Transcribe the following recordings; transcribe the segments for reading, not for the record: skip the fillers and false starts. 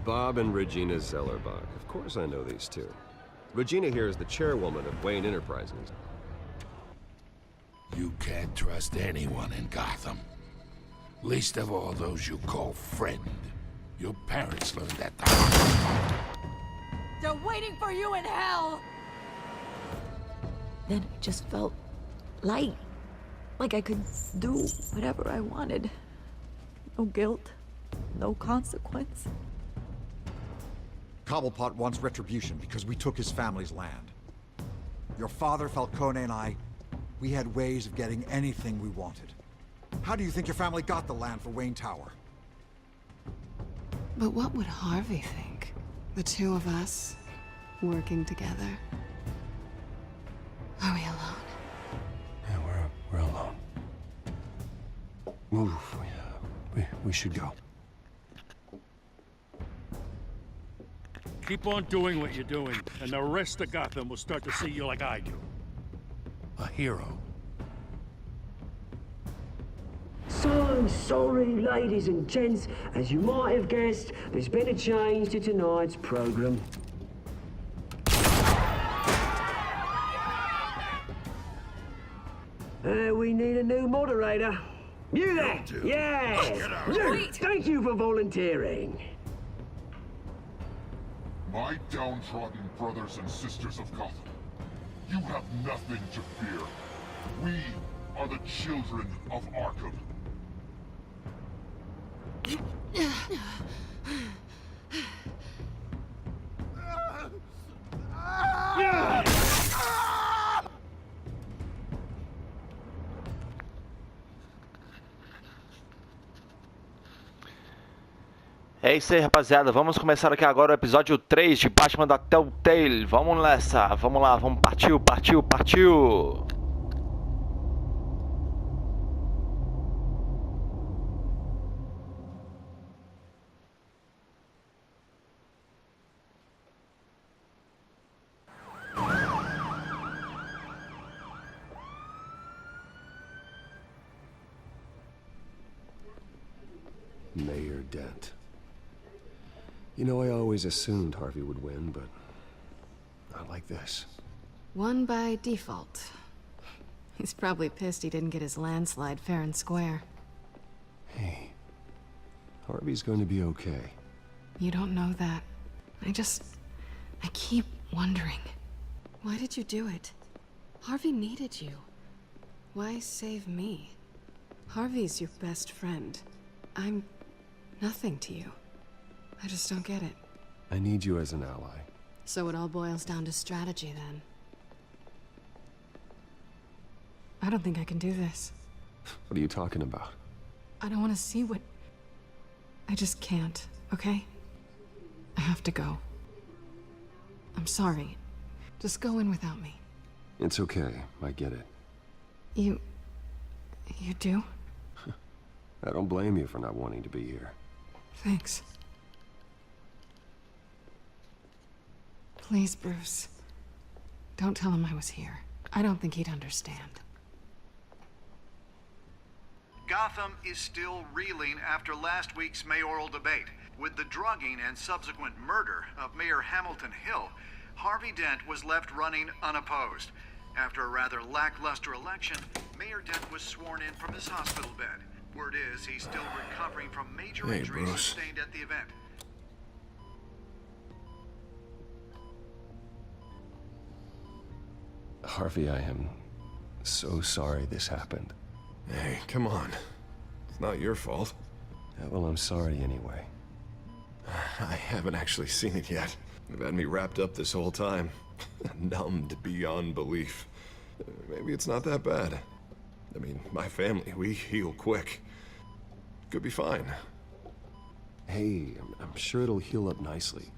Bob and Regina Zellerbach. Of course I know these two. Regina here is the chairwoman of Wayne Enterprises. You can't trust anyone in Gotham. Least of all those you call friend. Your parents learned that the hard way. They're waiting for you in hell! Then I just felt light. Like I could do whatever I wanted. No guilt, no consequence. Cobblepot wants retribution because we took his family's land. Your father, Falcone, and I, we had ways of getting anything we wanted. How do you think your family got the land for Wayne Tower? But what would Harvey think? The two of us, working together. Are we alone? Yeah, we're alone. Move. We should go. Keep on doing what you're doing, and the rest of Gotham will start to see you like I do. A hero. So I'm sorry, ladies and gents. As you might have guessed, there's been a change to tonight's program. We need a new moderator. You there? Yes! You! Thank you for volunteering. My downtrodden brothers and sisters of Gotham, you have nothing to fear. We are the children of Arkham. É isso aí, rapaziada. Vamos começar aqui agora o episódio 3 de Batman da Telltale. Vamos nessa. Vamos lá. Vamos. Partiu. Mayor Dent. You know, I always assumed Harvey would win, but not like this. Won by default. He's probably pissed he didn't get his landslide fair and square. Hey, Harvey's going to be okay. You don't know that. I keep wondering. Why did you do it? Harvey needed you. Why save me? Harvey's your best friend. I'm nothing to you. I just don't get it. I need you as an ally. So it all boils down to strategy, then. I don't think I can do this. What are you talking about? I don't want to see what... I just can't, okay? I have to go. I'm sorry. Just go in without me. It's okay. I get it. You do? I don't blame you for not wanting to be here. Thanks. Please, Bruce. Don't tell him I was here. I don't think he'd understand. Gotham is still reeling after last week's mayoral debate. With the drugging and subsequent murder of Mayor Hamilton Hill, Harvey Dent was left running unopposed. After a rather lackluster election, Mayor Dent was sworn in from his hospital bed. Word is he's still recovering from major injuries sustained at the event. Harvey, I am so sorry this happened. Hey, come on. It's not your fault. Yeah, well, I'm sorry anyway. I haven't actually seen it yet. They've had me wrapped up this whole time. Numbed beyond belief. Maybe it's not that bad. I mean, my family, we heal quick. Could be fine. Hey, I'm sure it'll heal up nicely.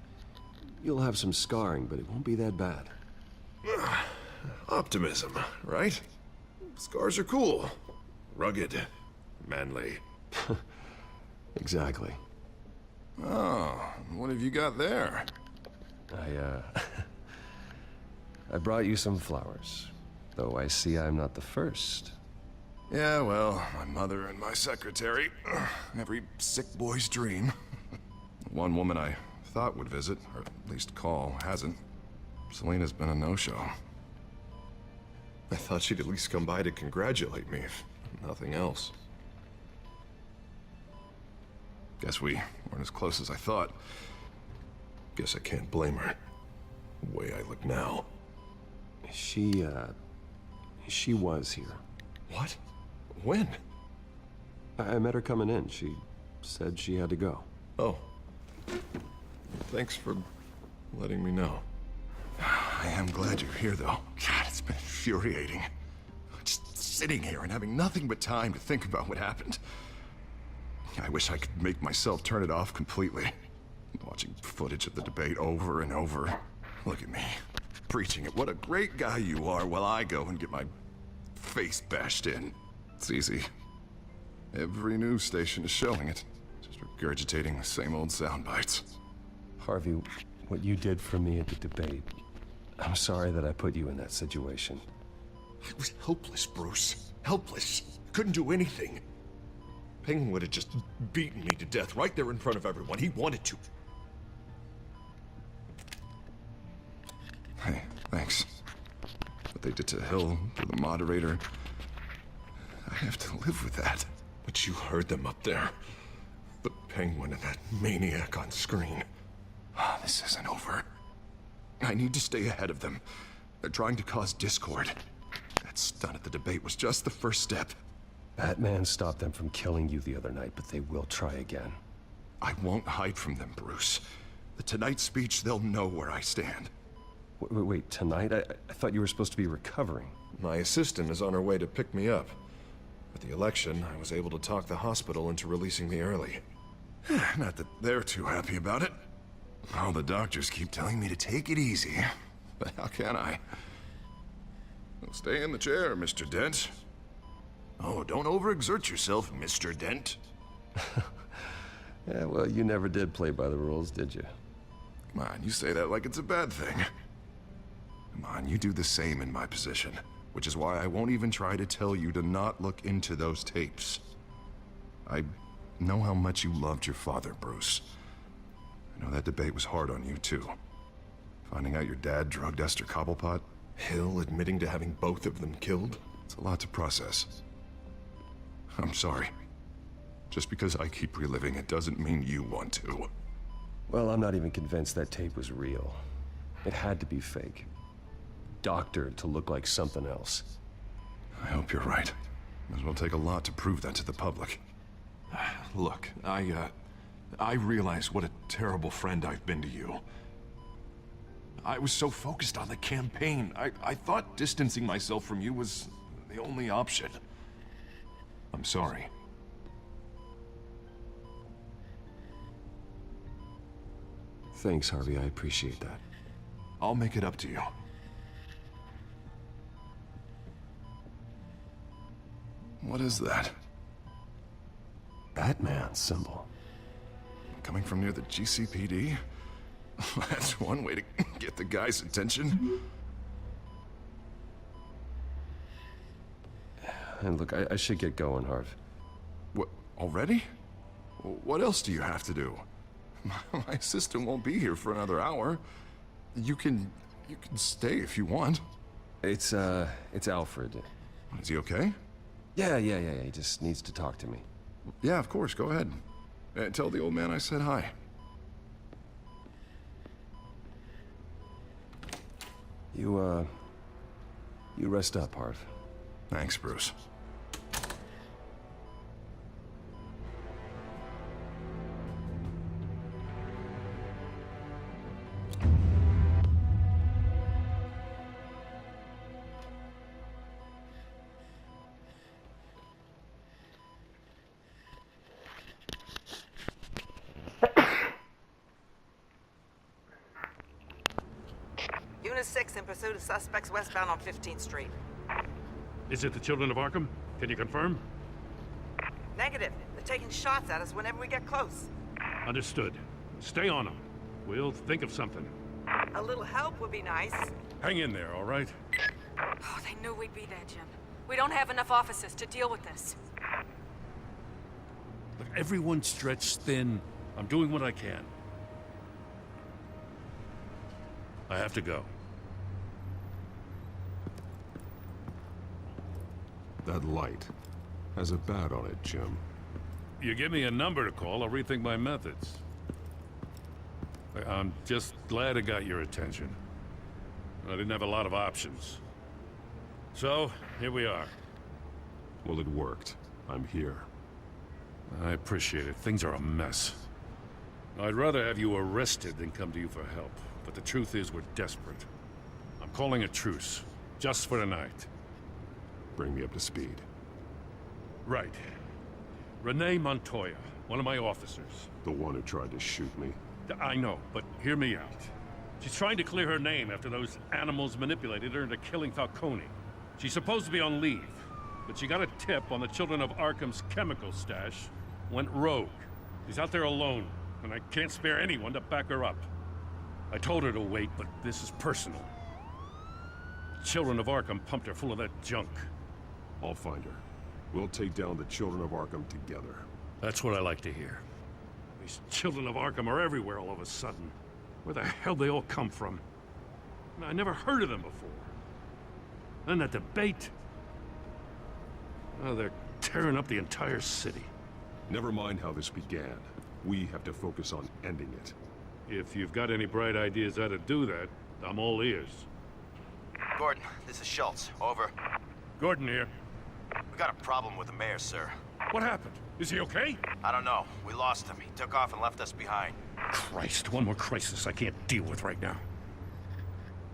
You'll have some scarring, but it won't be that bad. Optimism, right? Scars are cool. Rugged. Manly. Exactly. Oh, what have you got there? I brought you some flowers. Though I see I'm not the first. Yeah, well, my mother and my secretary. Every sick boy's dream. One woman I thought would visit, or at least call, hasn't. Selena's been a no-show. I thought she'd at least come by to congratulate me, if nothing else. Guess we weren't as close as I thought. Guess I can't blame her. The way I look now. She was here. What? When? I met her coming in. She said she had to go. Oh. Thanks for letting me know. I am glad you're here, though. God, it's been infuriating. Just sitting here and having nothing but time to think about what happened. I wish I could make myself turn it off completely. Watching footage of the debate over and over. Look at me, preaching it. What a great guy you are, while I go and get my face bashed in. It's easy. Every news station is showing it. Just regurgitating the same old sound bites. Harvey, what you did for me at the debate, I'm sorry that I put you in that situation. I was helpless, Bruce. Helpless. Couldn't do anything. Penguin would have just beaten me to death right there in front of everyone. He wanted to. Hey, thanks. What they did to Hill, to the moderator, I have to live with that. But you heard them up there. The Penguin and that maniac on screen. This isn't over. I need to stay ahead of them. They're trying to cause discord. That stunt at the debate was just the first step. Batman stopped them from killing you the other night, but they will try again. I won't hide from them, Bruce. The Tonight speech, they'll know where I stand. Wait, tonight? I thought you were supposed to be recovering. My assistant is on her way to pick me up. With the election, I was able to talk the hospital into releasing me early. Not that they're too happy about it. All the doctors keep telling me to take it easy. But how can I? Well, stay in the chair, Mr. Dent. Oh, don't overexert yourself, Mr. Dent. Yeah, well, you never did play by the rules, did you? Come on, you say that like it's a bad thing. Come on, you do the same in my position. Which is why I won't even try to tell you to not look into those tapes. I know how much you loved your father, Bruce. I know that debate was hard on you, too. Finding out your dad drugged Esther Cobblepot, Hill admitting to having both of them killed. It's a lot to process. I'm sorry. Just because I keep reliving it doesn't mean you want to. Well, I'm not even convinced that tape was real. It had to be fake. Doctored to look like something else. I hope you're right. It will take a lot to prove that to the public. Look, I realize what a terrible friend I've been to you. I was so focused on the campaign. I thought distancing myself from you was the only option. I'm sorry. Thanks, Harvey. I appreciate that. I'll make it up to you. What is that? Batman symbol. Coming from near the GCPD? That's one way to get the guy's attention. And look, I should get going, Harv. What, already? What else do you have to do? My assistant won't be here for another hour. You can stay if you want. It's Alfred. Is he okay? Yeah, he just needs to talk to me. Yeah, of course, go ahead. Tell the old man I said hi. You rest up, Harv. Thanks, Bruce. Unit 6 in pursuit of suspects westbound on 15th Street. Is it the children of Arkham? Can you confirm? Negative. They're taking shots at us whenever we get close. Understood. Stay on them. We'll think of something. A little help would be nice. Hang in there, all right? Oh, they knew we'd be there, Jim. We don't have enough officers to deal with this. Look, everyone's stretched thin. I'm doing what I can. I have to go. That light has a bat on it, Jim. You give me a number to call, I'll rethink my methods. I'm just glad I got your attention. I didn't have a lot of options. So, here we are. Well, it worked. I'm here. I appreciate it. Things are a mess. I'd rather have you arrested than come to you for help. But the truth is, we're desperate. I'm calling a truce. Just for tonight. Bring me up to speed. Right. Renee Montoya, one of my officers. The one who tried to shoot me? I know, but hear me out. She's trying to clear her name after those animals manipulated her into killing Falcone. She's supposed to be on leave, but she got a tip on the Children of Arkham's chemical stash, went rogue. She's out there alone, and I can't spare anyone to back her up. I told her to wait, but this is personal. Children of Arkham pumped her full of that junk. I'll find her. We'll take down the Children of Arkham together. That's what I like to hear. These Children of Arkham are everywhere all of a sudden. Where the hell they all come from? I never heard of them before. And that debate. Oh, they're tearing up the entire city. Never mind how this began. We have to focus on ending it. If you've got any bright ideas how to do that, I'm all ears. Gordon, this is Schultz. Over. Gordon here. We got a problem with the mayor, sir. What happened? Is he okay? I don't know. We lost him. He took off and left us behind. Christ, one more crisis I can't deal with right now.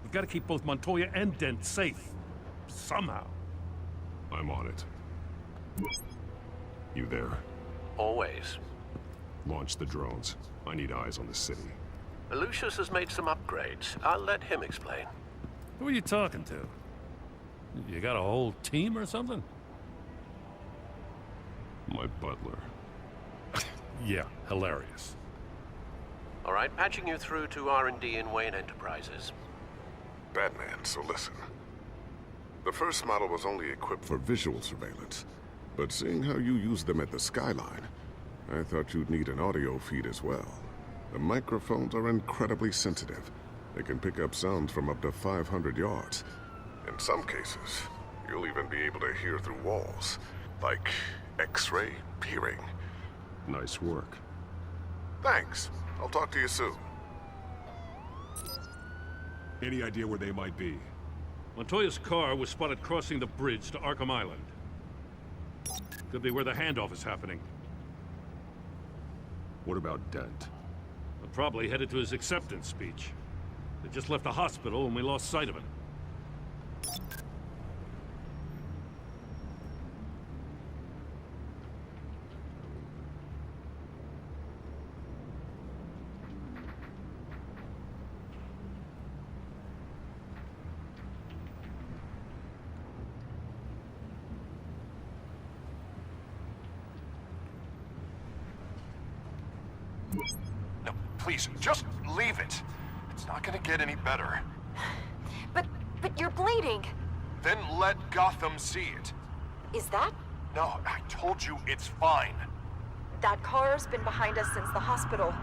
We've got to keep both Montoya and Dent safe. Somehow. I'm on it. You there? Always. Launch the drones. I need eyes on the city. Lucius has made some upgrades. I'll let him explain. Who are you talking to? You got a whole team or something? My butler. Yeah, hilarious. All right, patching you through to R&D in Wayne Enterprises. Batman, so listen. The first model was only equipped for visual surveillance, but seeing how you use them at the skyline, I thought you'd need an audio feed as well. The microphones are incredibly sensitive. They can pick up sounds from up to 500 yards. In some cases, you'll even be able to hear through walls, like X-ray peering. Nice work. Thanks. I'll talk to you soon. Any idea where they might be? Montoya's car was spotted crossing the bridge to Arkham Island. Could be where the handoff is happening. What about Dent? Probably headed to his acceptance speech. They just left the hospital and we lost sight of him. No, please, just leave it. It's not gonna get any better. But you're bleeding. Then let Gotham see it. Is that? No, I told you it's fine. That car's been behind us since the hospital.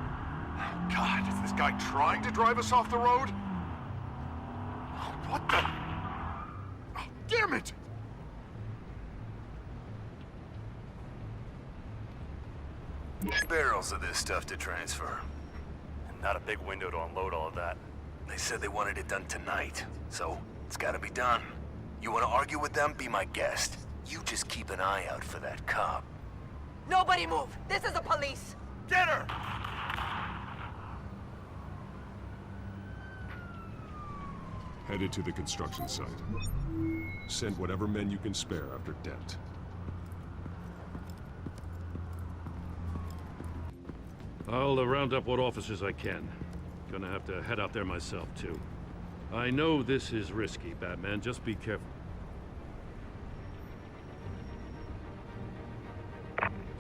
God, is this guy trying to drive us off the road? What the? Damn it! Barrels of this stuff to transfer. And not a big window to unload all of that. They said they wanted it done tonight, so it's gotta be done. You wanna argue with them? Be my guest. You just keep an eye out for that cop. Nobody move! This is the police! Get her! Headed to the construction site. Send whatever men you can spare after Dent. I'll round up what officers I can. Gonna have to head out there myself, too. I know this is risky, Batman. Just be careful.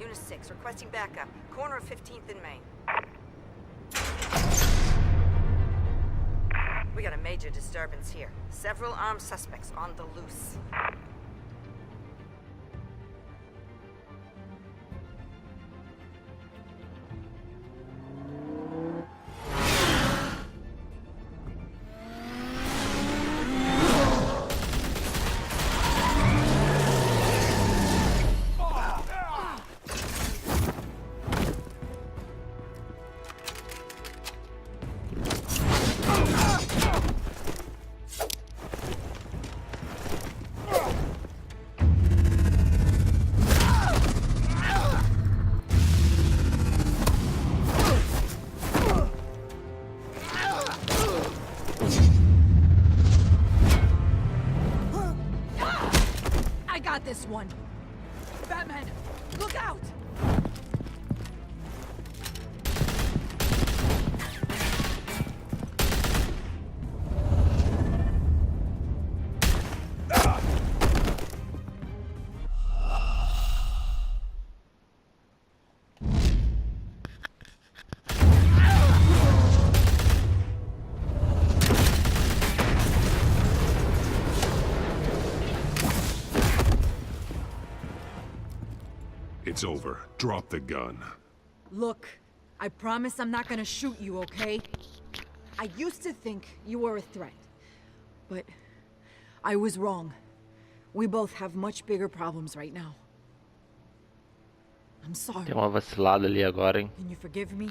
Unit 6, requesting backup. Corner of 15th and Main. We got a major disturbance here. Several armed suspects on the loose. got this one. Batman, look out! It's over. Drop the gun. Look, I promise I'm not gonna shoot you, okay? I used to think you were a threat, but I was wrong. We both have much bigger problems right now. I'm sorry. Tem uma vacilada ali agora, hein? Can you forgive me?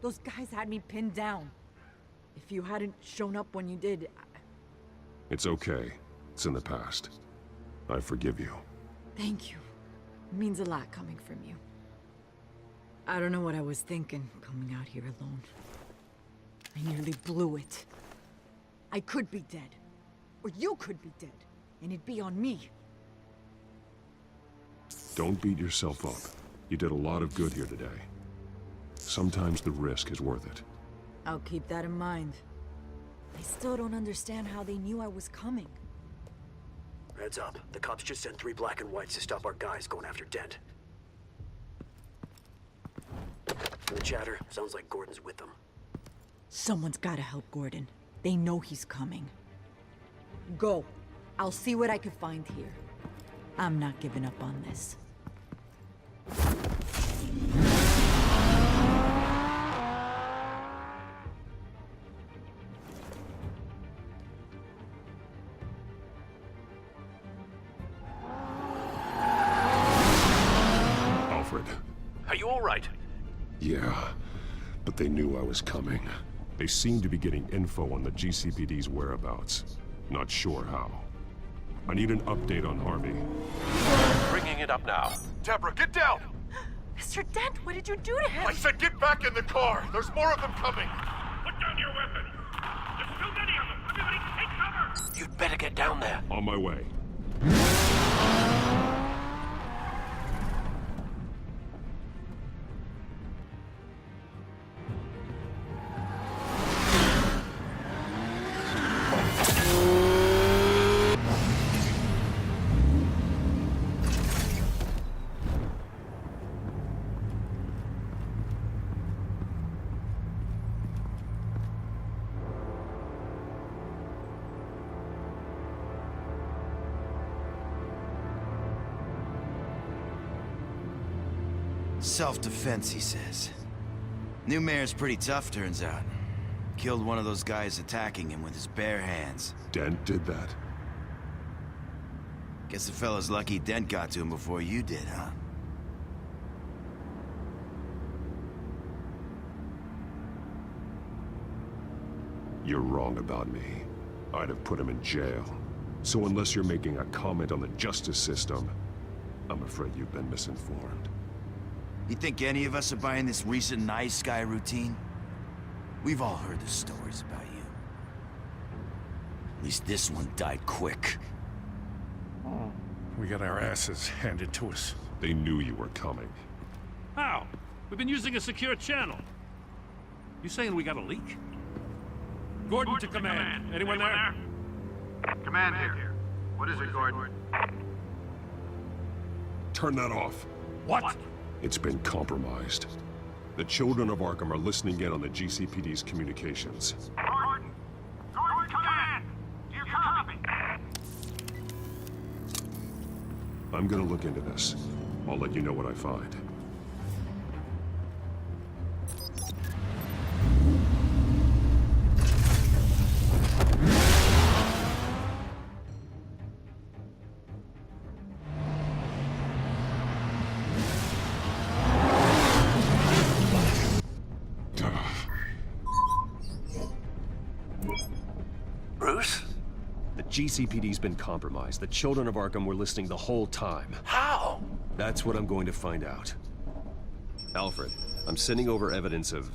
Those guys had me pinned down. If you hadn't shown up when you did, It's okay. It's in the past. I forgive you. Thank you. It means a lot coming from you. I don't know what I was thinking, coming out here alone. I nearly blew it. I could be dead. Or you could be dead. And it'd be on me. Don't beat yourself up. You did a lot of good here today. Sometimes the risk is worth it. I'll keep that in mind. I still don't understand how they knew I was coming. Heads up. The cops just sent 3 black and whites to stop our guys going after Dent. From the chatter, sounds like Gordon's with them. Someone's gotta help Gordon. They know he's coming. Go. I'll see what I can find here. I'm not giving up on this. Are you all right? Yeah, but they knew I was coming. They seemed to be getting info on the GCPD's whereabouts. Not sure how. I need an update on Harvey. Bringing it up now. Deborah, get down! Mr. Dent, what did you do to him? I said get back in the car! There's more of them coming! Put down your weapon! There's too many of them! Everybody take cover! You'd better get down there. On my way. Self-defense, he says. New mayor's pretty tough, turns out. Killed one of those guys attacking him with his bare hands. Dent did that? Guess the fella's lucky Dent got to him before you did, huh? You're wrong about me. I'd have put him in jail. So unless you're making a comment on the justice system, I'm afraid you've been misinformed. You think any of us are buying this recent nice guy routine? We've all heard the stories about you. At least this one died quick. We got our asses handed to us. They knew you were coming. How? We've been using a secure channel. You saying we got a leak? Gordon to command. Anyone there? Command here. What is it, Gordon? Turn that off. What? It's been compromised. The children of Arkham are listening in on the GCPD's communications. Gordon! Gordon, command! Do you copy? I'm gonna look into this. I'll let you know what I find. GCPD's been compromised. The children of Arkham were listening the whole time. How? That's what I'm going to find out. Alfred, I'm sending over evidence of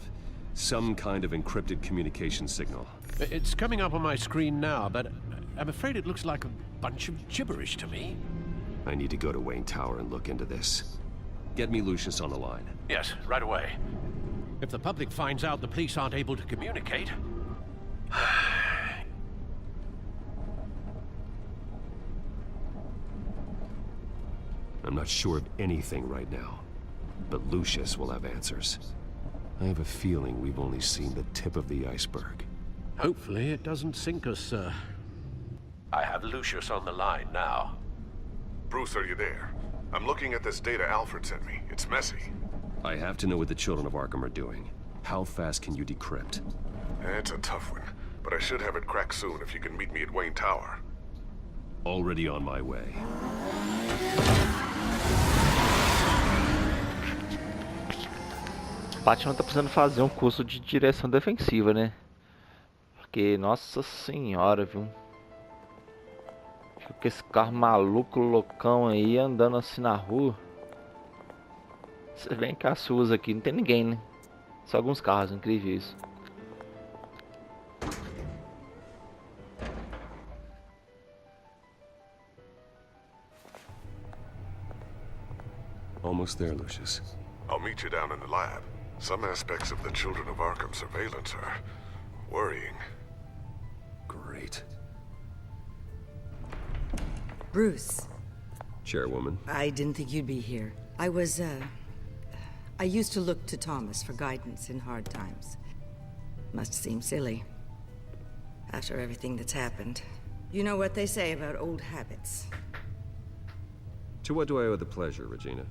some kind of encrypted communication signal. It's coming up on my screen now, but I'm afraid it looks like a bunch of gibberish to me. I need to go to Wayne Tower and look into this. Get me Lucius on the line. Yes, right away. If the public finds out the police aren't able to communicate... I'm not sure of anything right now, but Lucius will have answers. I have a feeling we've only seen the tip of the iceberg. Hopefully it doesn't sink us, sir. I have Lucius on the line now. Bruce, are you there? I'm looking at this data Alfred sent me. It's messy. I have to know what the children of Arkham are doing. How fast can you decrypt? It's a tough one, but I should have it cracked soon if you can meet me at Wayne Tower. Already on my way. Batman tá precisando fazer um curso de direção defensiva, né? Porque, nossa senhora, viu? Fica com esse carro maluco, loucão aí, andando assim na rua. Você vem com as suas aqui, não tem ninguém, né? Só alguns carros, incrível isso. Almost there, Lucius. I'll meet you down in the lab. Some aspects of the Children of Arkham surveillance are worrying. Great. Bruce. Chairwoman. I didn't think you'd be here. I used to look to Thomas for guidance in hard times. Must seem silly. After everything that's happened. You know what they say about old habits. To what do I owe the pleasure, Regina?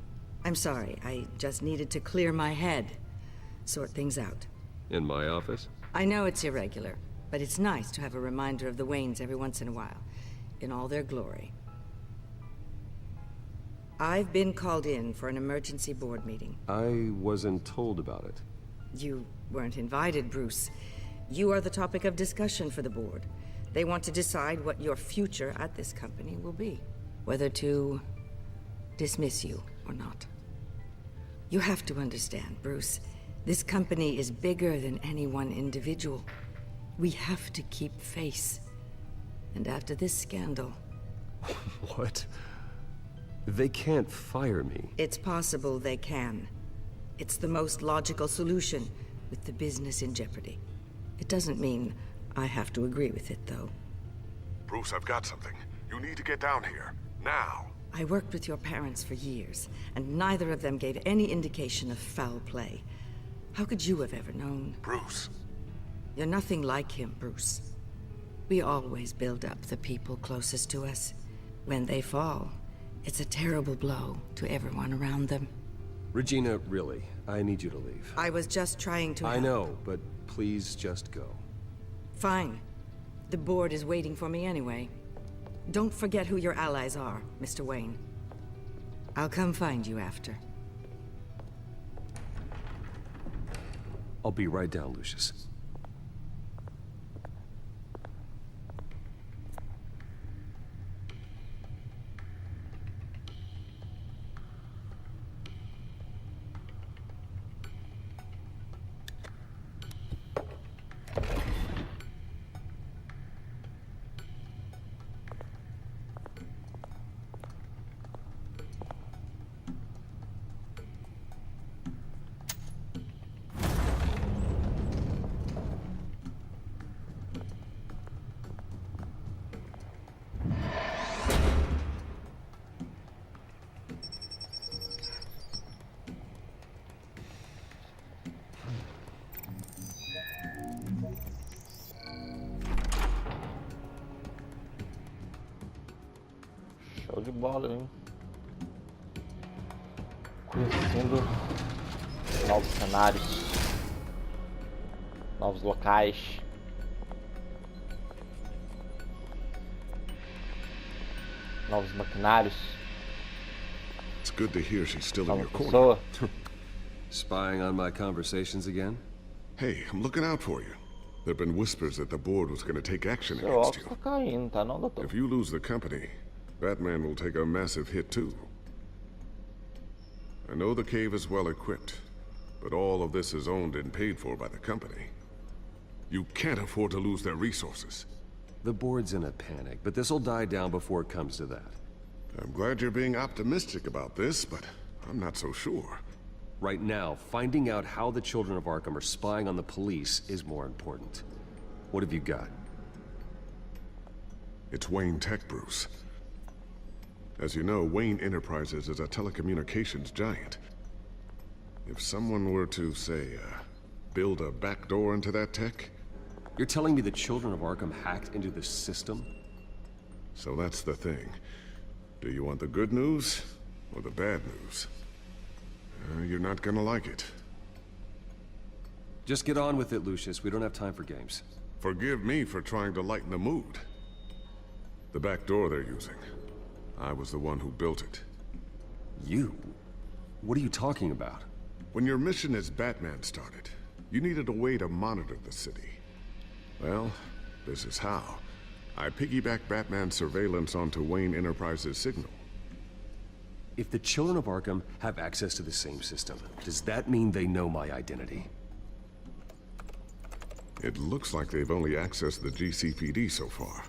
I'm sorry, I just needed to clear my head. Sort things out. In my office? I know it's irregular, but it's nice to have a reminder of the Waynes every once in a while. In all their glory. I've been called in for an emergency board meeting. I wasn't told about it. You weren't invited, Bruce. You are the topic of discussion for the board. They want to decide what your future at this company will be. Whether to dismiss you or not. You have to understand, Bruce. This company is bigger than any one individual. We have to keep face. And after this scandal... What? They can't fire me. It's possible they can. It's the most logical solution, with the business in jeopardy. It doesn't mean I have to agree with it, though. Bruce, I've got something. You need to get down here. Now. I worked with your parents for years, and neither of them gave any indication of foul play. How could you have ever known? Bruce. You're nothing like him, Bruce. We always build up the people closest to us. When they fall, it's a terrible blow to everyone around them. Regina, really, I need you to leave. I was just trying to I help. know, but please just go. Fine. The board is waiting for me anyway. Don't forget who your allies are, Mr. Wayne. I'll come find you after. I'll be right down, Lucius. Show de bola, hein? Conhecendo novos cenários, novos locais. Novos maquinários. It's good to hear she's still in your corner. Pessoa. Spying on my conversations again? Hey, I'm looking out for you. There've been whispers that the board was going to take action Seu against óculos you. tá caindo, tá não, doutor? If you lose the company, Batman will take a massive hit too. I know the cave is well equipped, but all of this is owned and paid for by the company. You can't afford to lose their resources. The board's in a panic, but this'll die down before it comes to that. I'm glad you're being optimistic about this, but I'm not so sure. Right now, finding out how the children of Arkham are spying on the police is more important. What have you got? It's Wayne Tech, Bruce. As you know, Wayne Enterprises is a telecommunications giant. If someone were to, say, build a backdoor into that tech... You're telling me the children of Arkham hacked into this system? So that's the thing. Do you want the good news or the bad news? You're not gonna like it. Just get on with it, Lucius. We don't have time for games. Forgive me for trying to lighten the mood. The back door they're using. I was the one who built it. You? What are you talking about? When your mission as Batman started, you needed a way to monitor the city. Well, this is how. I piggybacked Batman's surveillance onto Wayne Enterprises' signal. If the children of Arkham have access to the same system, does that mean they know my identity? It looks like they've only accessed the GCPD so far.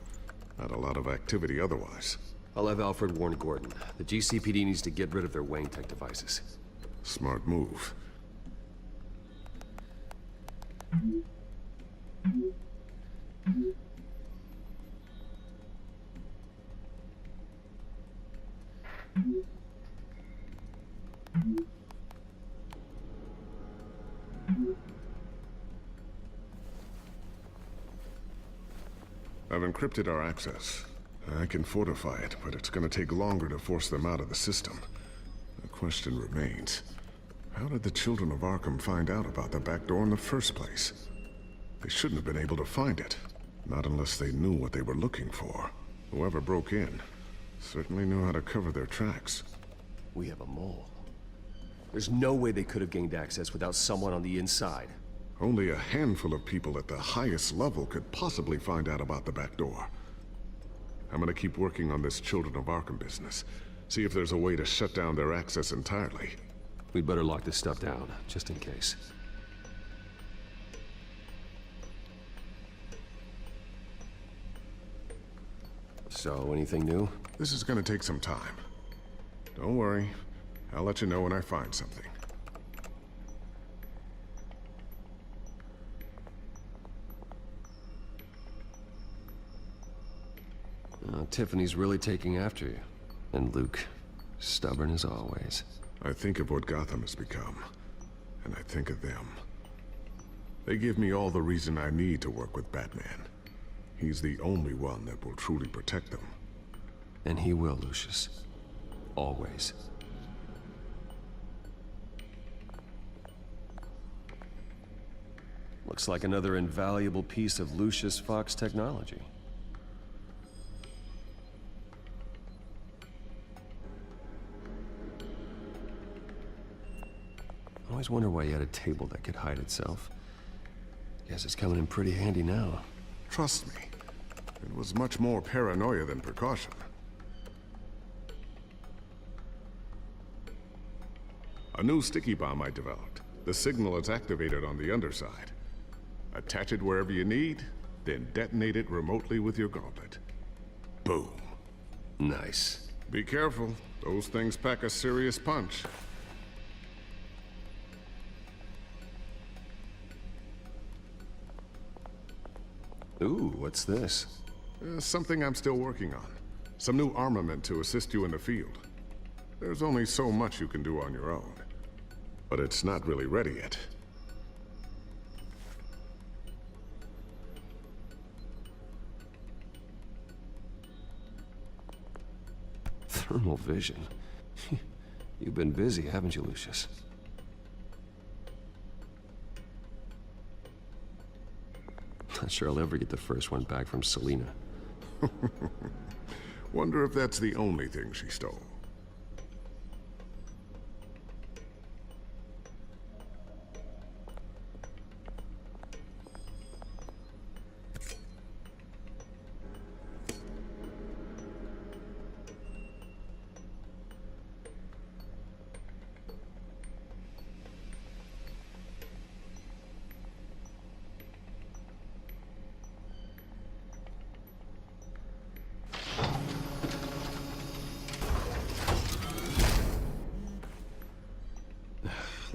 Not a lot of activity otherwise. I'll have Alfred warn Gordon. The GCPD needs to get rid of their Wayne Tech devices. Smart move. I've encrypted our access. I can fortify it, but it's gonna take longer to force them out of the system. The question remains, how did the children of Arkham find out about the back door in the first place? They shouldn't have been able to find it. Not unless they knew what they were looking for. Whoever broke in certainly knew how to cover their tracks. We have a mole. There's no way they could have gained access without someone on the inside. Only a handful of people at the highest level could possibly find out about the back door. I'm gonna keep working on this Children of Arkham business. See if there's a way to shut down their access entirely. We'd better lock this stuff down, just in case. So, anything new? This is gonna take some time. Don't worry. I'll let you know when I find something. Tiffany's really taking after you. And Luke, stubborn as always. I think of what Gotham has become, and I think of them. They give me all the reason I need to work with Batman. He's the only one that will truly protect them. And he will, Lucius. Always. Looks like another invaluable piece of Lucius Fox technology. I always wonder why he had a table that could hide itself. Guess it's coming in pretty handy now. Trust me, it was much more paranoia than precaution. A new sticky bomb I developed. The signal is activated on the underside. Attach it wherever you need, then detonate it remotely with your gauntlet. Boom. Nice. Be careful. Those things pack a serious punch. Ooh, what's this? Something I'm still working on. Some new armament to assist you in the field. There's only so much you can do on your own. But it's not really ready yet. Thermal vision. You've been busy, haven't you, Lucius? Not sure I'll ever get the first one back from Selina. Wonder if that's the only thing she stole.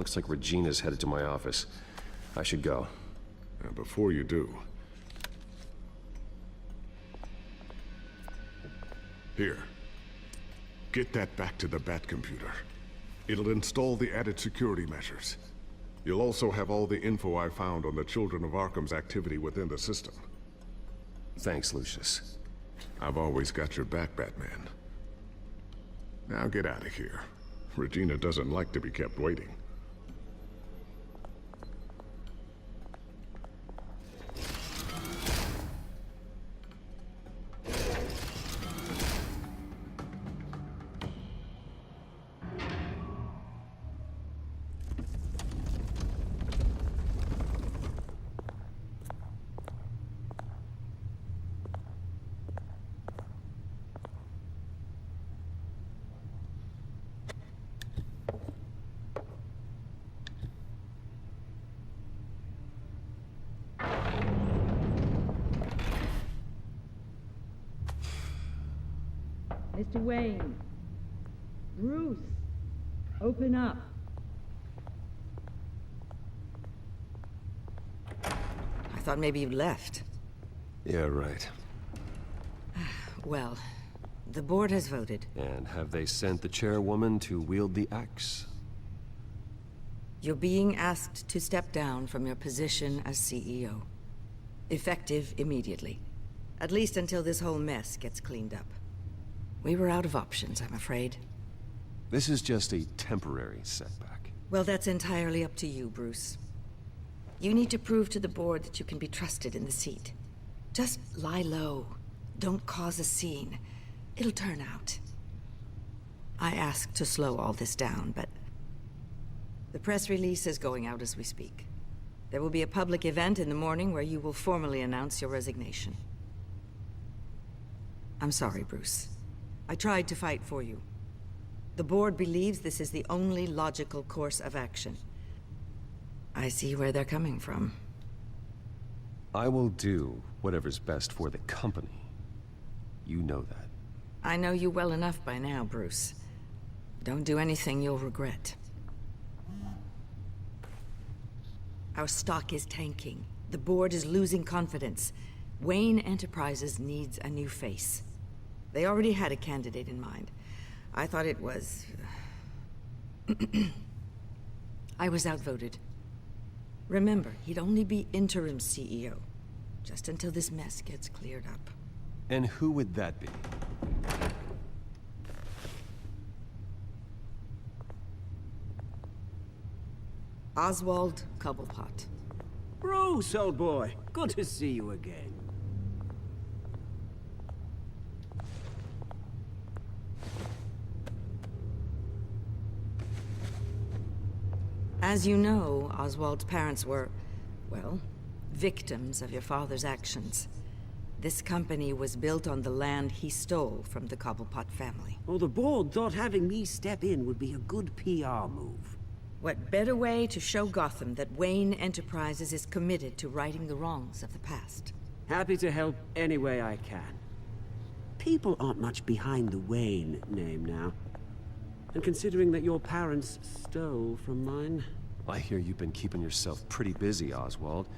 Looks like Regina's headed to my office. I should go. And before you do... Here. Get that back to the Bat computer. It'll install the added security measures. You'll also have all the info I found on the Children of Arkham's activity within the system. Thanks, Lucius. I've always got your back, Batman. Now get out of here. Regina doesn't like to be kept waiting. Mr. Wayne. Bruce. Open up. I thought maybe you'd left. Yeah, right. Well, the board has voted. And have they sent the chairwoman to wield the axe? You're being asked to step down from your position as CEO. Effective immediately. At least until this whole mess gets cleaned up. We were out of options, I'm afraid. This is just a temporary setback. Well, that's entirely up to you, Bruce. You need to prove to the board that you can be trusted in the seat. Just lie low. Don't cause a scene. It'll turn out. I asked to slow all this down, but... the press release is going out as we speak. There will be a public event in the morning where you will formally announce your resignation. I'm sorry, Bruce. I tried to fight for you. The board believes this is the only logical course of action. I see where they're coming from. I will do whatever's best for the company. You know that. I know you well enough by now, Bruce. Don't do anything you'll regret. Our stock is tanking. The board is losing confidence. Wayne Enterprises needs a new face. They already had a candidate in mind. I thought it was... I was outvoted. Remember, he'd only be interim CEO. Just until this mess gets cleared up. And who would that be? Oswald Cobblepot. Bruce, old boy. Good to see you again. As you know, Oswald's parents were, well, victims of your father's actions. This company was built on the land he stole from the Cobblepot family. Well, the board thought having me step in would be a good PR move. What better way to show Gotham that Wayne Enterprises is committed to righting the wrongs of the past? Happy to help any way I can. People aren't much behind the Wayne name now. And considering that your parents stole from mine... I hear you've been keeping yourself pretty busy, Oswald.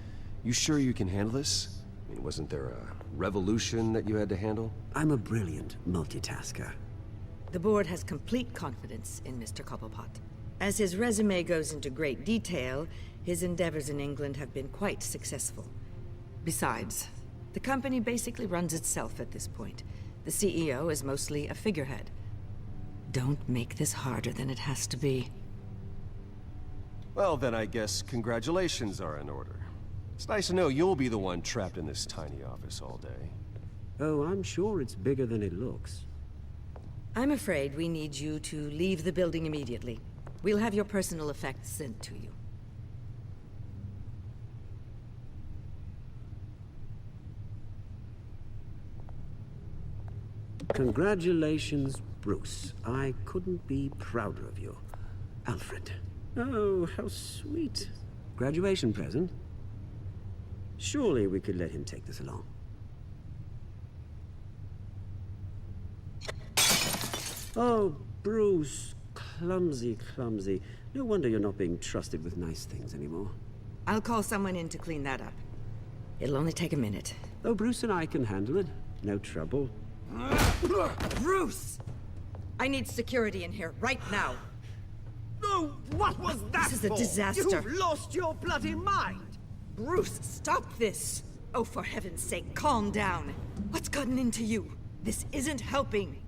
You sure you can handle this? I mean, wasn't there a revolution that you had to handle? I'm a brilliant multitasker. The board has complete confidence in Mr. Cobblepot. As his resume goes into great detail, his endeavors in England have been quite successful. Besides, the company basically runs itself at this point. The CEO is mostly a figurehead. Don't make this harder than it has to be. Well, then I guess congratulations are in order. It's nice to know you'll be the one trapped in this tiny office all day. Oh, I'm sure it's bigger than it looks. I'm afraid we need you to leave the building immediately. We'll have your personal effects sent to you. Congratulations, Bruce. I couldn't be prouder of you. Alfred. Oh, how sweet. Graduation present? Surely we could let him take this along. Oh, Bruce, clumsy, clumsy. No wonder you're not being trusted with nice things anymore. I'll call someone in to clean that up. It'll only take a minute. Oh, Bruce and I can handle it. No trouble. Bruce! I need security in here, right now. No, what was that This is a for? disaster. You've lost your bloody mind! Bruce, stop this! Oh, for heaven's sake, calm down. What's gotten into you? This isn't helping.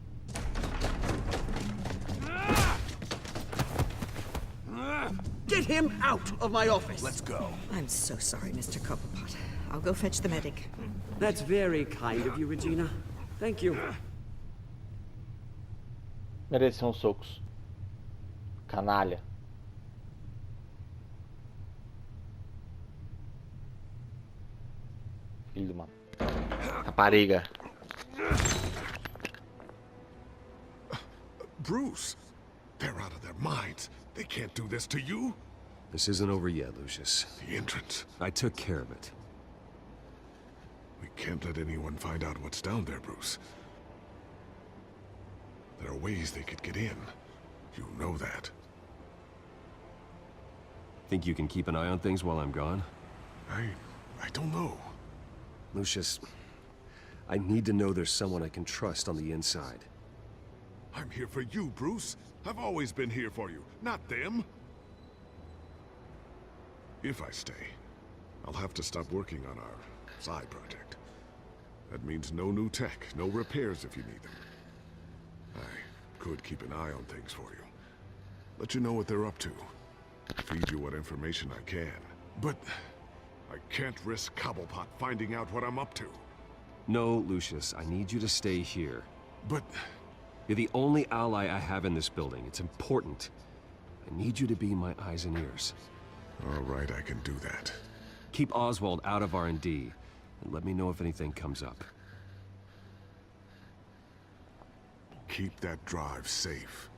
Get him out of my office! Let's go. I'm so sorry, Mr. Cobblepot. I'll go fetch the medic. That's very kind of you, Regina. Thank you. Mereceu uns socos. Canalha. Filho de uma rapariga. Bruce, they're out of their minds. They can't do this to you. This isn't over yet, Lucius. The entrance. I took care of it. We can't let anyone find out what's down there, Bruce. There are ways they could get in. You know that. Think you can keep an eye on things while I'm gone? I don't know. Lucius, I need to know there's someone I can trust on the inside. I'm here for you, Bruce. I've always been here for you, not them. If I stay, I'll have to stop working on our side project. That means no new tech, no repairs if you need them. I could keep an eye on things for you. Let you know what they're up to. Feed you what information I can. But I can't risk Cobblepot finding out what I'm up to. No, Lucius, I need you to stay here. But you're the only ally I have in this building. It's important. I need you to be my eyes and ears. All right, I can do that. Keep Oswald out of R&D, and let me know if anything comes up. Keep that drive safe.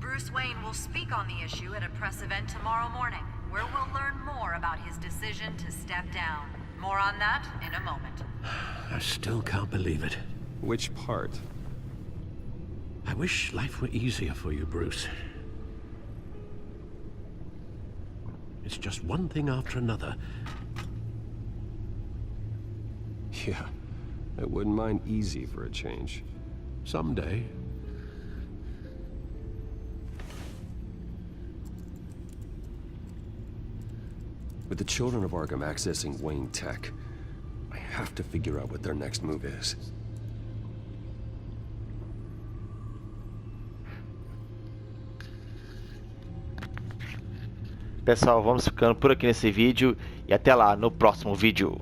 Bruce Wayne will speak on the issue at a press event tomorrow morning, where we'll learn more about his decision to step down. More on that in a moment. I still can't believe it. Which part? I wish life were easier for you, Bruce. It's just one thing after another. Yeah, I wouldn't mind easy for a change. Someday. With the children of Arkham accessing Wayne Tech, I have to figure out what their next move is. Pessoal, vamos ficando por aqui nesse vídeo e até lá no próximo vídeo.